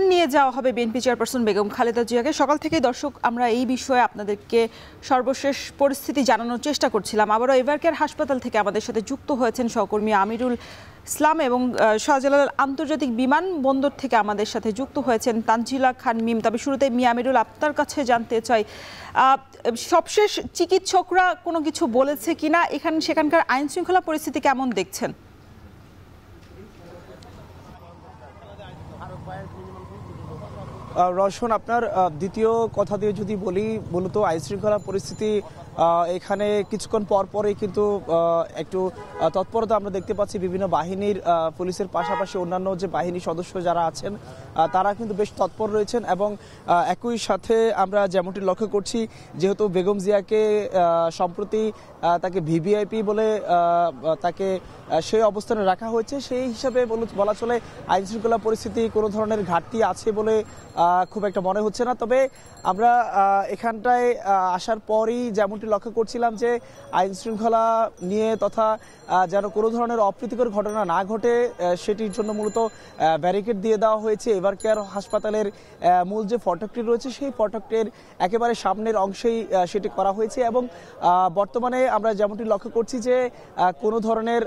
কখন নিয়ে যাওয়া হবে বিএনপি চেয়ারপারসন বেগম খালেদা জিয়াকে? সকাল থেকে দর্শক আমরা এই বিষয়ে আপনাদেরকে সর্বশেষ পরিস্থিতি জানানোর চেষ্টা করছিলাম। আবারও এভারকেয়ার হাসপাতাল থেকে আমাদের সাথে যুক্ত হয়েছেন সহকর্মী আমিরুল ইসলাম এবং শাহজালাল আন্তর্জাতিক বিমানবন্দর থেকে আমাদের সাথে যুক্ত হয়েছেন তানজিলা খান মিম। তবে শুরুতে মিয়া আমিরুল, আপনার কাছে জানতে চাই, সবশেষ চিকিৎসকরা কোনো কিছু বলেছে কিনা, সেখানকার আইন শৃঙ্খলা পরিস্থিতি কেমন দেখছেন? রওশন, আপনার দ্বিতীয় কথা দিয়ে যদি বলি, মূলত আইনশৃঙ্খলা পরিস্থিতি এখানে কিছুক্ষণ পর পরেই কিন্তু একটু তৎপরতা আমরা দেখতে পাচ্ছি বিভিন্ন বাহিনীর, পুলিশের পাশাপাশি অন্যান্য যে বাহিনীর সদস্য যারা আছেন তারা কিন্তু বেশ তৎপর রয়েছেন। এবং একই সাথে আমরা যেমনটি লক্ষ্য করছি, যেহেতু বেগম জিয়াকে সম্প্রতি তাকে ভিভিআইপি বলে তাকে সেই অবস্থানে রাখা হয়েছে, সেই হিসাবে বলা চলে আইনশৃঙ্খলা পরিস্থিতি কোনো ধরনের ঘাটতি আছে বলে খুব একটা মনে হচ্ছে না। তবে আমরা এখানটায় আসার পরই যেমনটি লক্ষ্য করছিলাম যে আইন শৃঙ্খলা নিয়ে তথা যেন কোনো ধরনের অপ্রীতিকর ঘটনা না ঘটে সেটির জন্য মূলত ব্যারিকেড দিয়ে দেওয়া হয়েছে। এভারকেয়ার হাসপাতালের মূল যে ফটকটি রয়েছে সেই ফটকটির একেবারে সামনের অংশেই সেটি করা হয়েছে। এবং বর্তমানে আমরা যেমনটি লক্ষ্য করছি যে কোনো ধরনের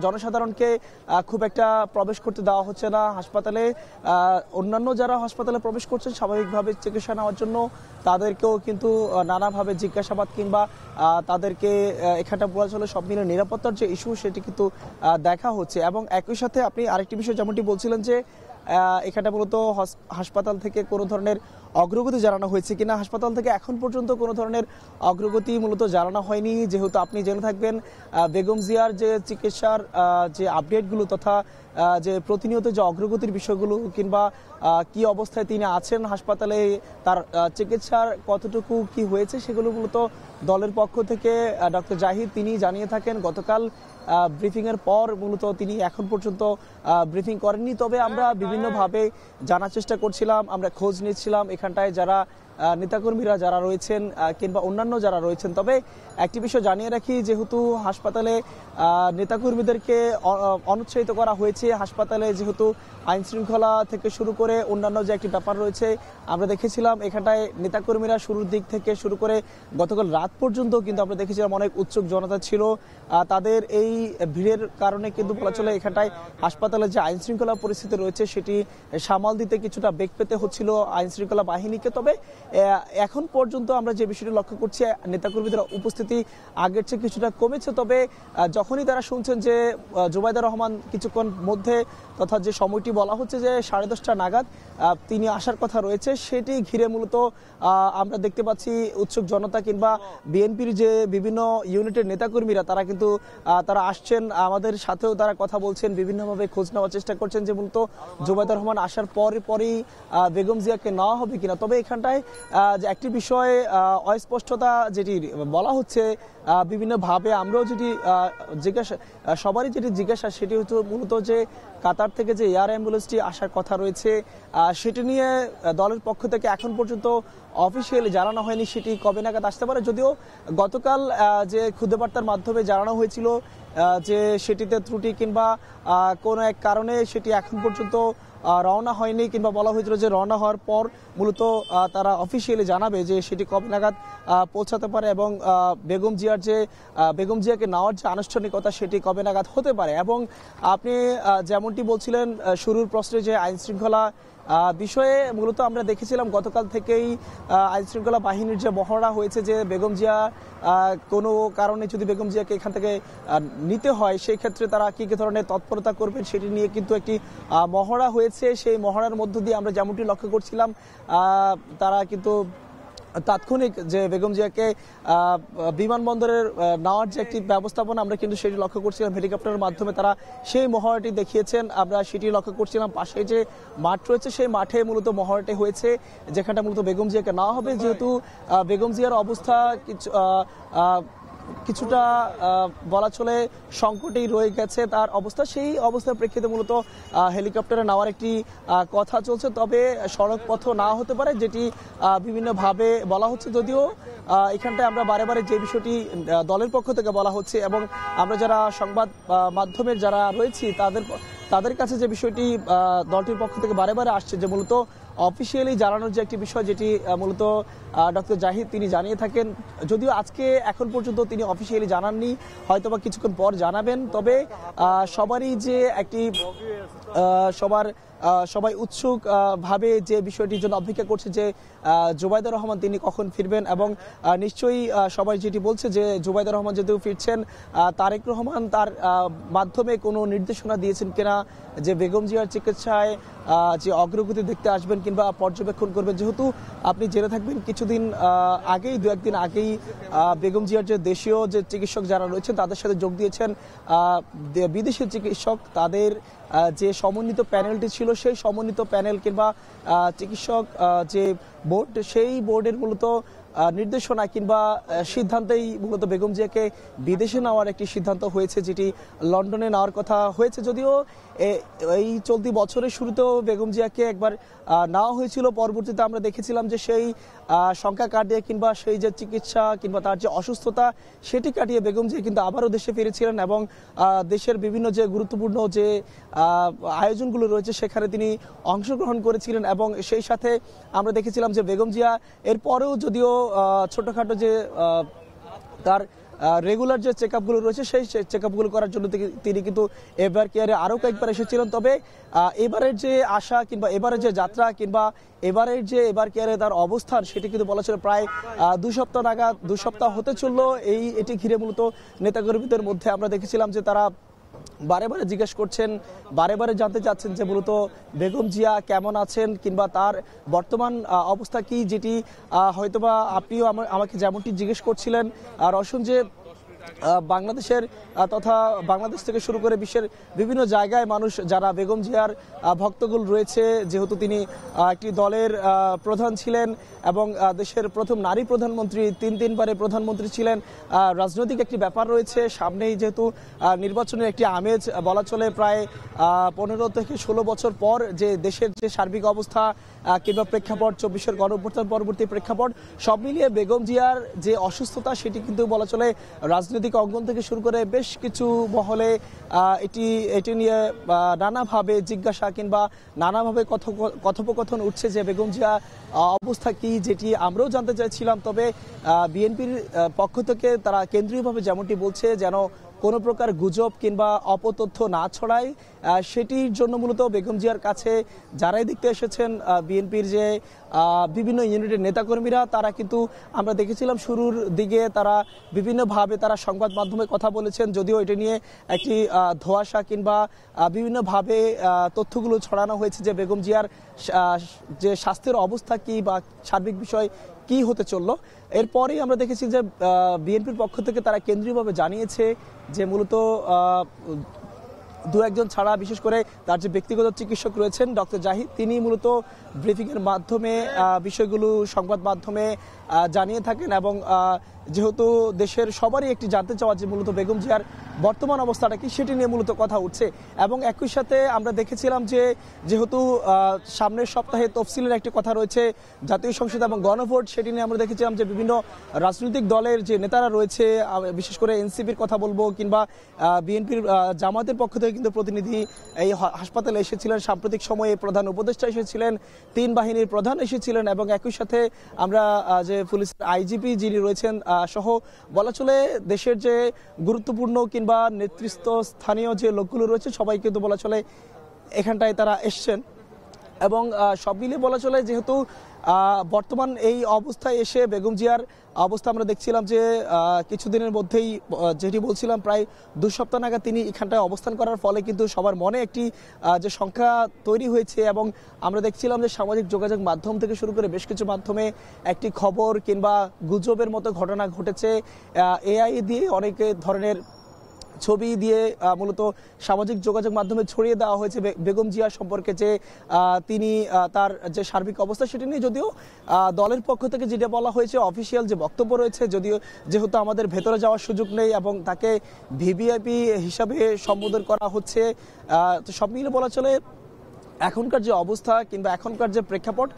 জনসাধারণকে খুব একটা প্রবেশ করতে দেওয়া হচ্ছে না হাসপাতালে। অন্যান্য যারা হাসপাতালে প্রবেশ করছেন স্বাভাবিকভাবে চিকিৎসা নেওয়ার জন্য তাদেরকেও কিন্তু নানাভাবে জিজ্ঞাসাবাদ কিংবা তাদেরকে এখানটা বলা চলে সব মিলে নিরাপত্তার যে ইস্যু সেটি কিন্তু দেখা হচ্ছে। এবং একই সাথে আপনি আরেকটি বিষয় যেমনটি বলছিলেন যে এখানটা মূলত হাসপাতাল থেকে কোনো ধরনের অগ্রগতি জানানো হয়েছে কিনা, হাসপাতাল থেকে এখন পর্যন্ত কোনো ধরনের অগ্রগতি মূলত জানানো হয়নি। যেহেতু আপনি জেনে থাকবেন বেগম জিয়ার যে চিকিৎসার যে আপডেটগুলো তথা যে প্রতিনিয়ত যে অগ্রগতির বিষয়গুলো কিংবা কি অবস্থায় তিনি আছেন হাসপাতালে, তার চিকিৎসার কতটুকু কি হয়েছে সেগুলো মূলত দলের পক্ষ থেকে ডক্টর জাহিদ তিনি জানিয়ে থাকেন। গতকাল ব্রিফিংয়ের পর মূলত তিনি এখন পর্যন্ত ব্রিফিং করেননি। তবে আমরা বিভিন্নভাবে জানার চেষ্টা করছিলাম, আমরা খোঁজ নিচ্ছিলাম এখানটায় যারা নেতাকর্মীরা যারা রয়েছেন কিংবা অন্যান্য যারা রয়েছেন। তবে একটি বিষয় জানিয়ে রাখি, যেহেতু হাসপাতালে নেতাকর্মীদেরকে অনুৎসাহিত করা হয়েছে, হাসপাতালে যেহেতু আইন শৃঙ্খলা থেকে শুরু করে অন্যান্য যে একটি ব্যাপার রয়েছে আমরা দেখেছিলাম এখানটায় নেতাকর্মীরা শুরুর দিক থেকে শুরু করে গতকাল রাত পর্যন্ত কিন্তু আমরা দেখেছিলাম অনেক উৎসুক জনতা ছিল। তাদের এই ভিড়ের কারণে কিন্তু বলা চলে এখানটায় হাসপাতালে যে আইন শৃঙ্খলা পরিস্থিতি রয়েছে সেটি সামাল দিতে কিছুটা বেগ পেতে হচ্ছিল আইন শৃঙ্খলা বাহিনীকে। তবে এখন পর্যন্ত আমরা যে বিষয়টি লক্ষ্য করছি নেতাকর্মীদের উপস্থিতি আগের চেয়ে কিছুটা কমেছে। তবে যখনই তারা শুনছেন যে জুবাইদা রহমান কিছুক্ষণ মধ্যে তথা যে সময়টি বলা হচ্ছে যে 10:30 নাগাদ তিনি আসার কথা রয়েছে, সেটি ঘিরে মূলত আমরা দেখতে পাচ্ছি উৎসুক জনতা কিংবা বিএনপির যে বিভিন্ন ইউনিটের নেতাকর্মীরা তারা কিন্তু তারা আসছেন, আমাদের সাথেও তারা কথা বলছেন, বিভিন্নভাবে খোঁজ নেওয়ার চেষ্টা করছেন যে মূলত জুবাইদা রহমান আসার পরই বেগম জিয়াকে নেওয়া হবে কিনা। তবে এখানটায় যে একটি বিষয়ে অস্পষ্টতা যেটি বলা হচ্ছে বিভিন্নভাবে আমরাও যেটি সবারই যেটি জিজ্ঞাসা সেটি হচ্ছে মূলত যে কাতার থেকে যে এয়ার অ্যাম্বুলেন্সটি আসার কথা রয়েছে সেটি নিয়ে দলের পক্ষ থেকে এখন পর্যন্ত অফিসিয়ালি জানানো হয়নি সেটি কবে নাগাদ আসতে পারে। যদিও গতকাল যে খুদে বার্তার মাধ্যমে জানানো হয়েছিল যে সেটিতে ত্রুটি কিংবা কোনো এক কারণে সেটি এখন পর্যন্ত রওনা হয়নি কিংবা বলা হয়েছিল যে রওনা হওয়ার পর মূলত তারা অফিসিয়ালি জানাবে যে সেটি কবে নাগাদ পৌঁছাতে পারে এবং বেগম জিয়াকে নেওয়ার যে আনুষ্ঠানিকতা সেটি কবে নাগাদ হতে পারে। এবং আপনি যেমনটি বলছিলেন শুরুর প্রশ্নে যে আইন শৃঙ্খলা বিষয়ে মূলত আমরা দেখেছিলাম গতকাল থেকেই আইন শৃঙ্খলা বাহিনীর যে মহড়া হয়েছে যে বেগম জিয়া কোনো কারণে যদি বেগম জিয়াকে এখান থেকে নিতে হয় সেই ক্ষেত্রে তারা কি কি ধরনের তৎপরতা করবেন সেটি নিয়ে কিন্তু একটি মহড়া হয়েছে। সেই মহড়ার মধ্য দিয়ে আমরা যেমনটি লক্ষ্য করছিলাম তারা কিন্তু তাৎক্ষণিক যে বেগম জিয়াকে বিমানবন্দরের নেওয়ার যে একটি ব্যবস্থাপনা আমরা কিন্তু সেটি লক্ষ্য করছিলাম, হেলিকপ্টারের মাধ্যমে তারা সেই মহড়াটি দেখিয়েছেন। আমরা সেটি লক্ষ্য করছিলাম পাশে যে মাঠ রয়েছে সেই মাঠে মূলত মহড়াটি হয়েছে যেখানটা মূলত বেগম জিয়াকে নেওয়া হবে। যেহেতু বেগম জিয়ার অবস্থা কিছুটা বলা চলে সংকটেই রয়ে গেছে তার অবস্থা, সেই অবস্থার প্রেক্ষিতে মূলত হেলিকপ্টারে নেওয়ার একটি কথা চলছে। তবে সড়ক পথ না হতে পারে যেটি বিভিন্নভাবে বলা হচ্ছে। যদিও এখানটায় আমরা বারে বারে যে বিষয়টি দলের পক্ষ থেকে বলা হচ্ছে এবং আমরা যারা সংবাদ মাধ্যমের যারা রয়েছি তাদের কাছে যে বিষয়টি দলটির পক্ষ থেকে বারে বারে আসছে যে মূলত অফিসিয়ালি জানানোর যে একটি বিষয় যেটি মূলত ডক্টর জাহিদ তিনি জানিয়ে থাকেন, যদিও আজকে এখন পর্যন্ত তিনি অফিসিয়ালি জানাননি, হয়তোবা কিছুক্ষণ পর জানাবেন। তবে সবারই যে একটি সবাই উৎসুক ভাবে যে বিষয়টির জন্য অপেক্ষা করছে যে জুবাইদুর রহমান তিনি কখন ফিরবেন, এবং নিশ্চয়ই সবাই যেটি বলছে যে জুবাইদুর রহমান যেহেতু ফিরছেন, তারেক রহমান তার মাধ্যমে কোনো নির্দেশনা দিয়েছেন কিনা যে বেগম জিয়ার চিকিৎসায় যে অগ্রগতি দেখতে আসবেন কিংবা পর্যবেক্ষণ করবেন। যেহেতু আপনি জেনে থাকবেন কিছুদিন আগেই, দু একদিন আগেই বেগম জিয়ার যে দেশীয় যে চিকিৎসক যারা রয়েছেন তাদের সাথে যোগ দিয়েছেন বিদেশি চিকিৎসক। তাদের যে সমন্বিত প্যানেলটি ছিল সেই সমন্বিত প্যানেল কিংবা চিকিৎসক যে বোর্ড, সেই বোর্ডের মূলত নির্দেশনা কিংবা সিদ্ধান্তেই মূলত বেগম জিয়াকে বিদেশে নেওয়ার একটি সিদ্ধান্ত হয়েছে, যেটি লন্ডনে নেওয়ার কথা হয়েছে। যদিও এই চলতি বছরের শুরুতেও বেগম জিয়াকে একবার নেওয়া হয়েছিল, পরবর্তীতে আমরা দেখেছিলাম যে সেই সংখ্যা কাটিয়ে কিংবা সেই যে চিকিৎসা কিংবা তার যে অসুস্থতা সেটি কাটিয়ে বেগম জিয়া কিন্তু আবারও দেশে ফিরেছিলেন, এবং দেশের বিভিন্ন যে গুরুত্বপূর্ণ যে আয়োজনগুলো রয়েছে সেখানে তিনি অংশগ্রহণ করেছিলেন। এবং সেই সাথে আমরা দেখেছিলাম যে বেগম জিয়া এরপরেও যদিও ছোটখাটো যে তার রেগুলার যে চেক আপগুলো রয়েছে সেই চেক আপগুলো করার জন্য তিনি কিন্তু এভার কেয়ারে আরও কয়েকবার এসেছিলেন। তবে এবারের যে আশা কিংবা এবারের যে যাত্রা কিংবা এবারের যে এভার কেয়ারে তার অবস্থান সেটি কিন্তু বলা ছিল প্রায় 2 সপ্তাহ নাগাদ, 2 সপ্তাহ হতে চললো। এটি ঘিরে মূলত নেতাকর্মীদের মধ্যে আমরা দেখেছিলাম যে তারা বারে বারে জিজ্ঞেস করছেন, বারে বারে জানতে চাচ্ছেন যে মূলত বেগম জিয়া কেমন আছেন কিংবা তার বর্তমান অবস্থা কি, যেটি হয়তোবা আপনিও আমাকে যেমনটি জিজ্ঞেস করছিলেন রওশন, যে বাংলাদেশের তথা বাংলাদেশ থেকে শুরু করে বিশ্বের বিভিন্ন জায়গায় মানুষ যারা বেগম জিয়ার ভক্তকুল রয়েছে, যেহেতু তিনি একটি দলের প্রধান ছিলেন এবং দেশের প্রথম নারী প্রধানমন্ত্রী, 3 বারে প্রধানমন্ত্রী ছিলেন, রাজনৈতিক একটি ব্যাপার রয়েছে সামনেই, যেহেতু নির্বাচনের একটি আমেজ বলা চলে প্রায় 15 থেকে 16 বছর পর যে দেশের যে সার্বিক অবস্থা কিংবা প্রেক্ষাপট, 24-এর গণঅভ্যুত্থান পরবর্তী প্রেক্ষাপট সব মিলিয়ে বেগম জিয়ার যে অসুস্থতা সেটি কিন্তু বলা চলে রাজনৈতিক অঙ্গন থেকে শুরু করে বেশ কিছু মহলে এটি নিয়ে নানাভাবে জিজ্ঞাসা কিংবা নানাভাবে কথোপকথন উঠছে যে বেগম জিয়া অবস্থা কি, যেটি আমরাও জানতে চাইছিলাম। তবে বিএনপির পক্ষ থেকে তারা কেন্দ্রীয়ভাবে যেমনটি বলছে যেন কোনো প্রকার গুজব কিংবা অপতথ্য না ছড়ায়, সেটির জন্য মূলত বেগম জিয়ার কাছে যারাই দেখতে এসেছেন বিএনপির যে বিভিন্ন ইউনিটের নেতাকর্মীরা, তারা কিন্তু আমরা দেখেছিলাম শুরুর দিকে তারা বিভিন্নভাবে তারা সংবাদ মাধ্যমে কথা বলেছেন, যদিও এটা নিয়ে একটি ধোঁয়াশা কিংবা বিভিন্নভাবে তথ্যগুলো ছড়ানো হয়েছে যে বেগম জিয়ার যে স্বাস্থ্যের অবস্থা কি বা সার্বিক বিষয় কি হতে চললো। এরপরেই আমরা দেখেছি যে বিএনপির পক্ষ থেকে তারা কেন্দ্রীয়ভাবে জানিয়েছে যে মূলত 2-1 ছাড়া বিশেষ করে তার যে ব্যক্তিগত চিকিৎসক রয়েছেন ডক্টর জাহিদ, তিনি মূলত ব্রিফিংয়ের মাধ্যমে বিষয়গুলো সংবাদ মাধ্যমে জানিয়ে থাকেন। এবং যেহেতু দেশের সবারই একটি জানতে চাওয়া যে মূলত বেগম জিয়ার বর্তমান অবস্থাটা কি, সেটি নিয়ে মূলত কথা উঠছে। এবং একই সাথে আমরা দেখেছিলাম যে যেহেতু সামনের সপ্তাহে তফসিলের একটি কথা রয়েছে জাতীয় সংসদ এবং গণভোট, সেটি নিয়ে আমরা দেখেছিলাম যে বিভিন্ন রাজনৈতিক দলের যে নেতারা রয়েছে, বিশেষ করে এনসিপির কথা বলবো কিংবা বিএনপির জামাতের পক্ষ থেকে কিন্তু প্রতিনিধি এই হাসপাতালে এসেছিলেন, সাম্প্রতিক সময়ে প্রধান উপদেষ্টা এসেছিলেন, 3 বাহিনীর প্রধান এসেছিলেন, এবং একই সাথে আমরা যে পুলিশ আইজিপি যিনি রয়েছেন সহ বলা চলে দেশের যে গুরুত্বপূর্ণ কিংবা নেতৃত্ব স্থানীয় যে লোকগুলো রয়েছে সবাই কিন্তু বলা চলে এখানটায় তারা এসছেন। এবং সব মিলিয়ে বলা চলে যেহেতু বর্তমান এই অবস্থায় এসে বেগম জিয়ার অবস্থা আমরা দেখছিলাম যে কিছুদিনের মধ্যেই, যেটি বলছিলাম প্রায় 2 সপ্তাহ নাগাদ তিনি এখানটায় অবস্থান করার ফলে কিন্তু সবার মনে একটি যে সংখ্যা তৈরি হয়েছে। এবং আমরা দেখছিলাম যে সামাজিক যোগাযোগ মাধ্যম থেকে শুরু করে বেশ কিছু মাধ্যমে একটি খবর কিংবা গুজবের মতো ঘটনা ঘটেছে, এআই দিয়ে অনেক ধরনের ছবি দিয়ে মূলত সামাজিক যোগাযোগ মাধ্যমে ছড়িয়ে দেওয়া হয়েছে বেগম জিয়া সম্পর্কে যে তিনি তার যে সার্বিক অবস্থা সেটি নিয়ে, যদিও দলের পক্ষ থেকে যেটা বলা হয়েছে অফিসিয়াল যে বক্তব্য রয়েছে, যদিও যেহেতু আমাদের ভেতরে যাওয়ার সুযোগ নেই এবং তাকে ভিভিআইপি হিসাবে সম্বোধন করা হচ্ছে, তো সব মিলে বলা চলে এখনকার যে অবস্থা কিংবা এখনকার যে প্রেক্ষাপট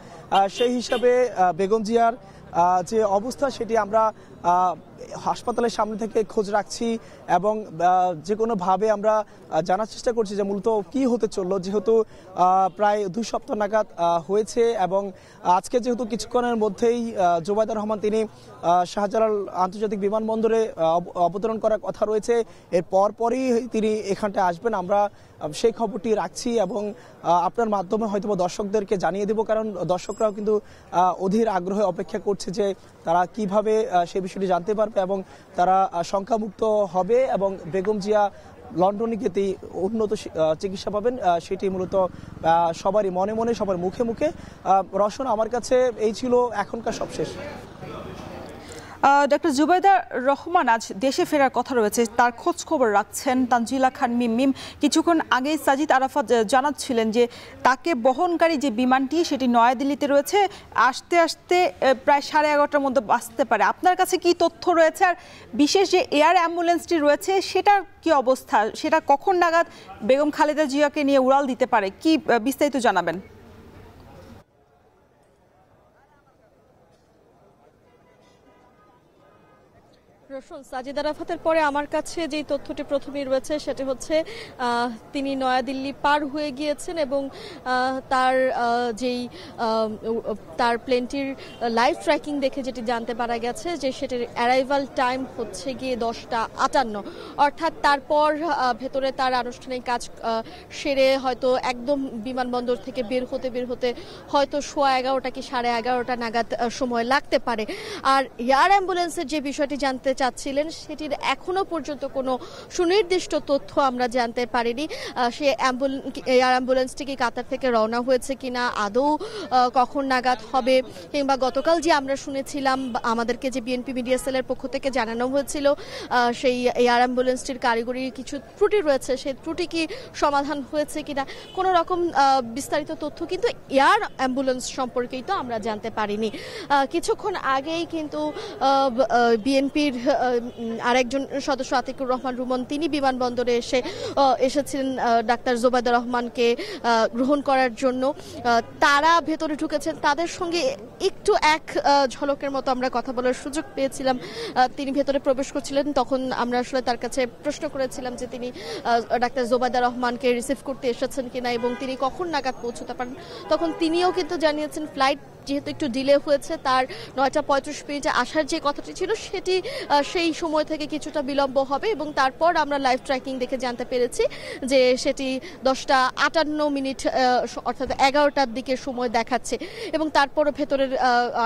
সেই হিসাবে বেগম জিয়ার যে অবস্থা সেটি আমরা হাসপাতালের সামনে থেকে খোঁজ রাখছি এবং যে কোনোভাবে আমরা জানার চেষ্টা করছি যে মূলত কি হতে চললো, যেহেতু প্রায় 2 সপ্তাহ নাগাদ হয়েছে এবং আজকে যেহেতু কিছুক্ষণের মধ্যেই জোবায়দা রহমান তিনি শাহজালাল আন্তর্জাতিক বিমানবন্দরে অবতরণ করার কথা রয়েছে, এর পরপরই তিনি এখানটায় আসবেন। আমরা সেই খবরটি রাখছি এবং আপনার মাধ্যমে হয়তো দর্শকদেরকে জানিয়ে দেব, কারণ দর্শকরাও কিন্তু অধীর আগ্রহে অপেক্ষা করছে যে তারা কিভাবে সেই বিষয়টি জানতে পারবে এবং তারা শঙ্কামুক্ত হবে এবং বেগম জিয়া লন্ডনে গিয়ে উন্নত চিকিৎসা পাবেন, সেটি মূলত সবারই মনে মনে, সবার মুখে মুখে। রওশন, আমার কাছে এই ছিল এখনকার সবশেষ। ডক্টর জুবাইদা রহমান আজ দেশে ফেরার কথা রয়েছে, তার খোঁজ খবর রাখছেন তানজিলা খান মিম। কিছুক্ষণ আগেই সাজিদ আরাফাত জানাচ্ছিলেন যে তাকে বহনকারী যে বিমানটি সেটি নয়াদিল্লিতে রয়েছে, আসতে আসতে প্রায় 11:30টার মধ্যে আসতে পারে। আপনার কাছে কি তথ্য রয়েছে, আর বিশেষ যে এয়ার অ্যাম্বুলেন্সটি রয়েছে সেটার কি অবস্থা, সেটা কখন নাগাদ বেগম খালেদা জিয়াকে নিয়ে উড়াল দিতে পারে, কি বিস্তারিত জানাবেন? রোশন, সাজিদ আরাফাতের পরে আমার কাছে যেই তথ্যটি প্রথমেই রয়েছে সেটি হচ্ছে তিনি নয়াদিল্লি পার হয়ে গিয়েছেন এবং তার প্লেনটির লাইভ ট্র্যাকিং দেখে যেটি জানতে পারা গেছে যে সেটির অ্যারাইভাল টাইম হচ্ছে গিয়ে 10:58, অর্থাৎ তারপর ভেতরে তার আনুষ্ঠানিক কাজ সেরে হয়তো একদম বিমানবন্দর থেকে বের হতে হয়তো 11:15 কি 11:30 নাগাদ সময় লাগতে পারে। আর এয়ার অ্যাম্বুলেন্সের যে বিষয়টি জানতে চাচ্ছিলেন সেটির এখনো পর্যন্ত কোনো সুনির্দিষ্ট তথ্য আমরা জানতে পারিনি। সে এয়ার অ্যাম্বুলেন্সটি কি কাতার থেকে রওনা হয়েছে কিনা, আদৌ কখন নাগাদ হবে, কিংবা গতকাল যে আমরা শুনেছিলাম আমাদেরকে যে বিএনপি মিডিয়া সেলের পক্ষ থেকে জানানো হয়েছিল সেই এয়ার অ্যাম্বুলেন্সটির কারিগরি কিছু ত্রুটি রয়েছে, সেই ত্রুটি কি সমাধান হয়েছে কিনা, কোনো রকম বিস্তারিত তথ্য কিন্তু এয়ার অ্যাম্বুলেন্স সম্পর্কেই তো আমরা জানতে পারিনি। কিছুক্ষণ আগেই কিন্তু বিএনপির আরেকজন সদস্য আতিকুর রহমান রুমন তিনি বিমানবন্দরে এসেছিলেন ডাক্তার জোবায়দা রহমানকে গ্রহণ করার জন্য। তারা ভেতরে ঢুকেছেন, তাদের সঙ্গে একটু এক ঝলকের মতো আমরা কথা বলার সুযোগ পেয়েছিলাম। তিনি ভেতরে প্রবেশ করছিলেন, তখন আমরা আসলে তার কাছে প্রশ্ন করেছিলাম যে তিনি ডাক্তার জোবায়দা রহমানকে রিসিভ করতে এসেছেন কিনা এবং তিনি কখন নাগাদ পৌঁছতে পারেন। তখন তিনিও কিন্তু জানিয়েছেন ফ্লাইট যেহেতু একটু ডিলে হয়েছে, তার 9:35 আসার যে কথাটি ছিল সেটি সেই সময় থেকে কিছুটা বিলম্ব হবে এবং তারপর আমরা লাইভ ট্র্যাকিং দেখে জানতে পেরেছি যে সেটি 10:58 অর্থাৎ 11টার দিকে সময় দেখাচ্ছে এবং তারপর ভেতরের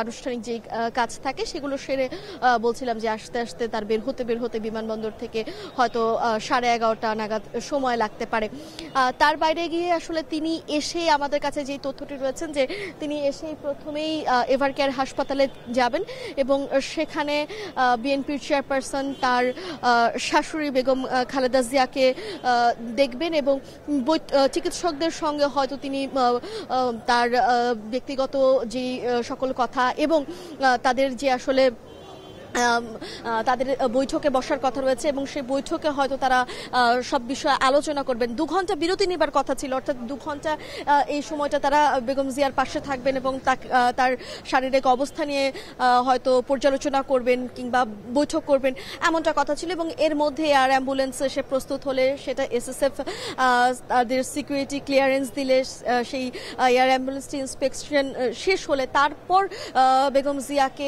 আনুষ্ঠানিক যে কাজ থাকে সেগুলো সেরে বলছিলাম যে আস্তে আস্তে তার বের হতে বিমানবন্দর থেকে হয়তো 11:30 নাগাদ সময় লাগতে পারে। তার বাইরে গিয়ে আসলে তিনি এসে আমাদের কাছে যে তথ্যটি রয়েছেন যে তিনি এসেই প্রথমেই এভারকেয়ার হাসপাতালে যাবেন এবং সেখানে বিএনপির চেয়ারপারসন তার শাশুড়ি বেগম খালেদা জিয়াকে দেখবেন এবং চিকিৎসকদের সঙ্গে হয়তো তিনি তার ব্যক্তিগত যে সকল কথা এবং তাদের যে আসলে তাদের বৈঠকে বসার কথা রয়েছে এবং সেই বৈঠকে হয়তো তারা সব বিষয়ে আলোচনা করবেন। 2 ঘন্টা বিরতি নেবার কথা ছিল, অর্থাৎ 2 ঘন্টা এই সময়টা তারা বেগম জিয়ার পাশে থাকবেন এবং তার শারীরিক অবস্থা নিয়ে হয়তো পর্যালোচনা করবেন কিংবা বৈঠক করবেন, এমনটা কথা ছিল। এবং এর মধ্যে এয়ার অ্যাম্বুলেন্স এসে প্রস্তুত হলে সেটা এসএসএফ তাদের সিকিউরিটি ক্লিয়ারেন্স দিলে সেই এয়ার অ্যাম্বুলেন্সটি ইন্সপেকশন শেষ হলে তারপর বেগম জিয়াকে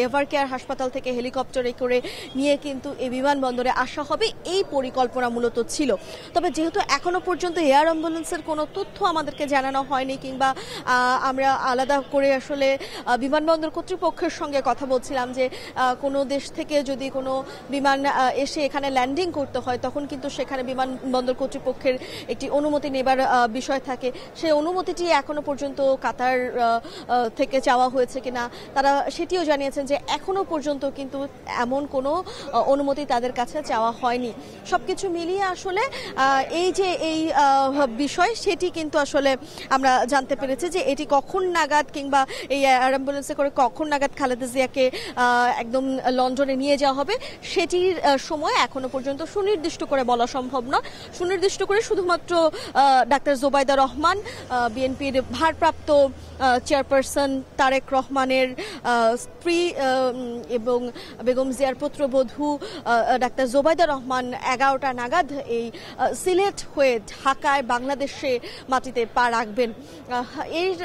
এভারকেয়ার হাসপাতাল থেকে হেলিকপ্টারে করে নিয়ে কিন্তু এই বিমানবন্দরে আসা হবে, এই পরিকল্পনা মূলত ছিল। তবে যেহেতু এখনো পর্যন্ত এয়ার অ্যাম্বুলেন্সের কোনো তথ্য আমাদেরকে জানানো হয়নি কিংবা আমরা আলাদা করে আসলে বিমানবন্দর কর্তৃপক্ষের সঙ্গে কথা বলছিলাম যে কোনো দেশ থেকে যদি কোনো বিমান এসে এখানে ল্যান্ডিং করতে হয় তখন কিন্তু সেখানে বিমানবন্দর কর্তৃপক্ষের একটি অনুমতি নেবার বিষয় থাকে, সেই অনুমতিটি এখনো পর্যন্ত কাতার থেকে চাওয়া হয়েছে কিনা তারা সেটিও জানিয়েছেন যে এখনো পর্যন্ত কিন্তু এমন কোনো অনুমতি তাদের কাছে চাওয়া হয়নি। সবকিছু মিলিয়ে আসলে এই যে এই বিষয় সেটি কিন্তু আসলে আমরা জানতে পেরেছি যে এটি কখন নাগাদ কিংবা এই অ্যাম্বুলেন্সে করে কখন নাগাদ খালেদা জিয়াকে একদম লন্ডনে নিয়ে যাওয়া হবে সেটির সময় এখনো পর্যন্ত সুনির্দিষ্ট করে বলা সম্ভব না। সুনির্দিষ্ট করে শুধুমাত্র ডাক্তার জোবাইদা রহমান, বিএনপির ভারপ্রাপ্ত চেয়ারপারসন তারেক রহমানের স্ত্রী এবং বেগম জিয়ার পুত্রবধূ ডাক্তার জোবাইদা রহমান 11টা নাগাদ এই সিলেট হয়ে ঢাকায় বাংলাদেশে মাটিতে পা রাখবেন। এর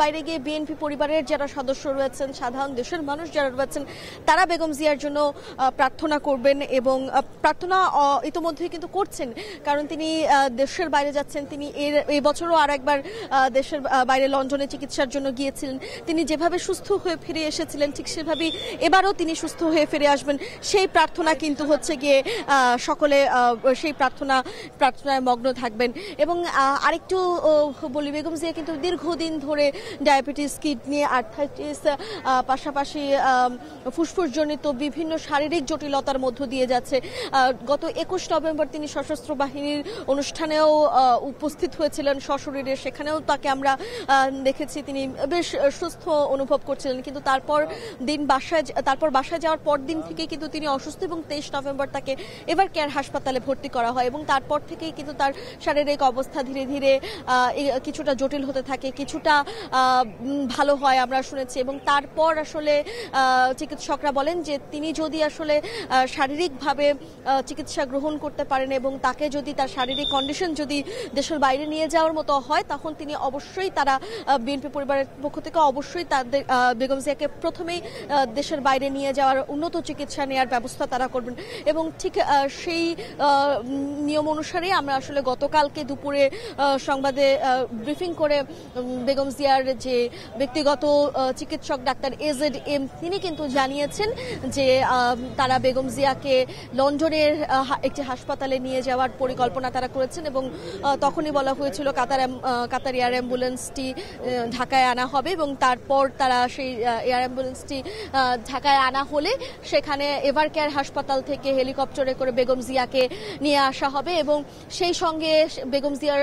বাইরে গিয়ে বিএনপি পরিবারের যারা সদস্য রয়েছেন, সাধারণ দেশের মানুষ যারা রয়েছেন, তারা বেগম জিয়ার জন্য প্রার্থনা করবেন এবং প্রার্থনা ইতোমধ্যেই কিন্তু করছেন, কারণ তিনি দেশের বাইরে যাচ্ছেন। তিনি এই বছরও আর একবার দেশের বাইরে লন্ডনে চিকিৎসার জন্য গিয়েছিলেন। তিনি যেভাবে সুস্থ হয়ে ফিরে এসেছিলেন ঠিক সেভাবেই এবারও তিনি সুস্থ হয়ে ফিরে আসবেন, সেই প্রার্থনা কিন্তু হচ্ছে গিয়ে সকলে সেই প্রার্থনায় মগ্ন থাকবেন। এবং আরেকটু বলি, বেগম জিয়া কিন্তু দীর্ঘদিন ধরে ডায়াবেটিস, কিডনি, আর্থ্রাইটিস, পাশাপাশি ফুসফুসজনিত বিভিন্ন শারীরিক জটিলতার মধ্য দিয়ে যাচ্ছে। গত 21 নভেম্বর তিনি সশস্ত্র বাহিনীর অনুষ্ঠানেও উপস্থিত হয়েছিলেন সশরীরে, সেখানেও তাকে আমরা দেখেছি তিনি বেশ সুস্থ অনুভব করছিলেন। কিন্তু তারপর বাসায় যাওয়ার পর দিন থেকে কিন্তু তিনি অসুস্থ এবং 23 নভেম্বর তাকে এভার কেয়ার হাসপাতালে ভর্তি করা হয় এবং তারপর থেকেই কিন্তু তার শারীরিক অবস্থা ধীরে ধীরে কিছুটা জটিল হতে থাকে, কিছুটা ভালো হয় আমরা শুনেছি। এবং তারপর আসলে চিকিৎসকরা বলেন যে তিনি যদি আসলে শারীরিকভাবে চিকিৎসা গ্রহণ করতে পারেন এবং তাকে যদি তার শারীরিক কন্ডিশন যদি দেশের বাইরে নিয়ে যাওয়ার মতো হয়, তখন তিনি অবশ্যই তারা বিএনপি পরিবারের পক্ষ থেকে অবশ্যই তাদের বেগম জিয়াকে প্রথমেই দেশের বাইরে নিয়ে যাওয়ার উন্নত চিকিৎসা নেওয়ার ব্যবস্থা তারা করবেন। এবং ঠিক সেই নিয়ম অনুসারে আমরা আসলে গতকালকে দুপুরে সংবাদে ব্রিফিং করে বেগম জিয়ার যে ব্যক্তিগত চিকিৎসক ডাক্তার AZM তিনি কিন্তু জানিয়েছেন যে তারা বেগম জিয়াকে লন্ডনের একটি হাসপাতালে নিয়ে যাওয়ার পরিকল্পনা তারা করেছেন এবং তখনই বলা হয়েছিল কাতার এয়ার অ্যাম্বুলেন্সটি ঢাকায় আনা হবে এবং তারপর তারা সেই এয়ার অ্যাম্বুলেন্সটি ঢাকায় আনা হলে সেখানে এভার কেয়ার হাসপাতাল থেকে হেলিকপ্টারে করে বেগম জিয়াকে নিয়ে আসা হবে এবং সেই সঙ্গে বেগম জিয়ার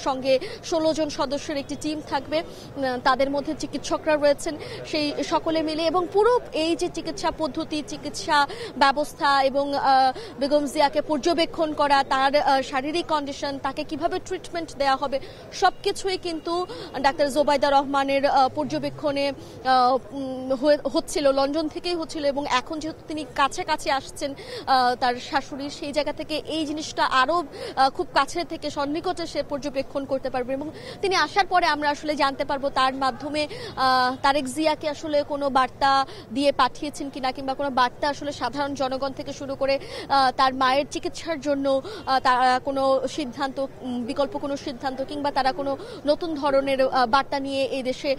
সঙ্গে 16 জন সদস্যের একটি টিম থাকবে, তাদের মধ্যে চিকিৎসকরা রয়েছেন, সেই সকলে মিলে এবং পুরো এই যে চিকিৎসা পদ্ধতি, চিকিৎসা ব্যবস্থা এবং বেগম জিয়াকে পর্যবেক্ষণ করা, তার শারীরিক কন্ডিশন, তাকে কিভাবে ট্রিটমেন্ট দেওয়া হবে, সবকিছুই কিন্তু ডাক্তার জোবাইদা রহমানের পর্যবেক্ষণে হচ্ছিল, লন্ডন থেকেই হচ্ছিল। এবং এখন যেহেতু তিনি কাছে আসছেন তার শাশুড়ি, সেই জায়গা থেকে এই জিনিসটা আরো খুব কাছে থেকে সন্নিকটে সে পর্যবেক্ষণ করতে পারবে এবং তিনি আসার পরে আমরা আসলে জানতে পারবো তার মাধ্যমে তারেক জিয়াকে আসলে কোনো বার্তা দিয়ে পাঠিয়েছেন কিনা কিংবা কোনো বার্তা আসলে সাধারণ জনগণ থেকে শুরু করে তার মায়ের চিকিৎসার জন্য তারা কোনো সিদ্ধান্ত, বিকল্প কোনো সিদ্ধান্ত কিংবা তারা কোনো নতুন ধরনের বার্তা নিয়ে এই দেশে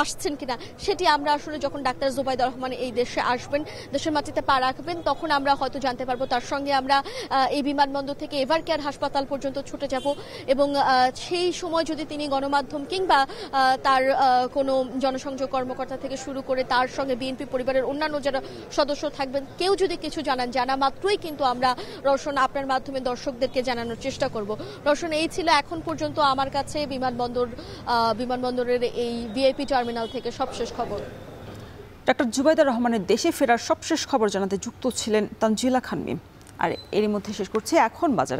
আসছেন কিনা, সেটি আমরা আসলে যখন ডাক্তার জোবাইদা রহমান এই দেশে আসবেন, দেশের মাটিতে পা রাখবেন, তখন আমরা হয়তো জানতে পারবো। তার সঙ্গে আমরা এই বিমানবন্দর থেকে এভার কেয়ার হাসপাতাল পর্যন্ত ছুটে যাব এবং সেই সময় যদি তিনি গণমাধ্যম কিংবা তার কোনো জনসংযোগ কর্মকর্তা থেকে শুরু করে তার সঙ্গে বিএনপি পরিবারের অন্যান্য যারা সদস্য থাকবেন কেউ যদি কিছু জানা মাত্রই কিন্তু আমরা রওশন আপনার মাধ্যমে দর্শকদেরকে জানানোর চেষ্টা করব। রওশন, এই ছিল এখন পর্যন্ত আমার কাছে বিমানবন্দরের এই ভিআইপি টার্মিনাল থেকে সবশেষ খবর। ডাক্তার জুবাইদা রহমানের দেশে ফেরার সবশেষ খবর জানাতে যুক্ত ছিলেন তানজিলা খান মিম। আর এরই মধ্যে শেষ করছি এখন বাজার।